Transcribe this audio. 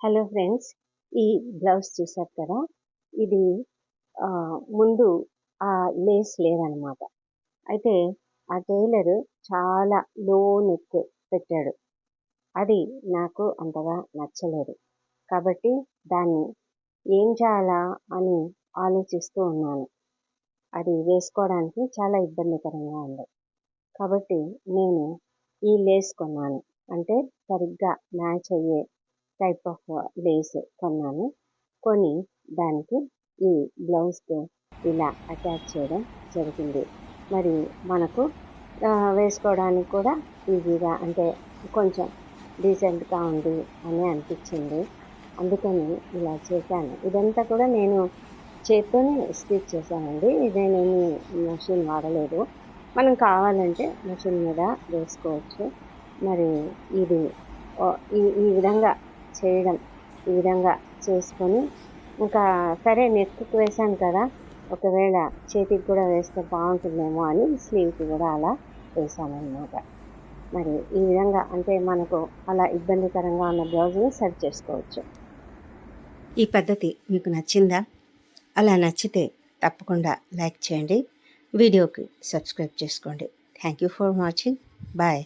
Hello friends, ఈ blouse చూసారు కదా, ఇది ముందు ఆ లేస్ లేదనమాట. అయితే ఆ టైలర్ చాలా లో నెక్ పెట్టాడు. అది నాకు అంతగా నచ్చలేదు. కాబట్టి దాన్ని ఏం చేయాలా అని ఆలోచిస్తూ ఉన్నాను. అది వేసుకోవడానికి చాలా ఇబ్బందికరంగా ఉంది. కాబట్టి నేను ఈ లేస్ కొన్నాను. అంటే సరిగ్గా మ్యాచ్ అయ్యే టైప్ ఆఫ్ లేస్ కొన్నాను. కొని దానికి ఈ బ్లౌజ్‌తో ఇలా అటాచ్ చేయడం జరిగింది. మరి మనకు వేసుకోవడానికి కూడా ఈజీగా, అంటే కొంచెం డీసెంట్‌గా ఉంది అని అనిపించింది. అందుకని ఇలా చేశాను. ఇదంతా కూడా నేను చేత్తోనే స్టిచ్ చేశానండి. నేనేమి మెషిన్ వాడలేదు. మనం కావాలంటే మెషిన్ మీద వేసుకోవచ్చు. మరి ఇది ఈ విధంగా చేయడం, ఈ విధంగా చేసుకొని ఇంకా సరే నెక్‌కి వేశాను కదా, ఒకవేళ చేతికి కూడా వేస్తే బాగుంటుందేమో అని స్లీవ్‌కి కూడా అలా వేశాననమాట. మరి ఈ విధంగా అంటే మనకు అలా ఇబ్బందికరంగా ఉన్న బ్లౌజ్‌ని సరి చేసుకోవచ్చు. ఈ పద్ధతి మీకు నచ్చిందా? అలా నచ్చితే తప్పకుండా లైక్ చేయండి. వీడియోకి సబ్స్క్రైబ్ చేసుకోండి. Thank you for watching. Bye.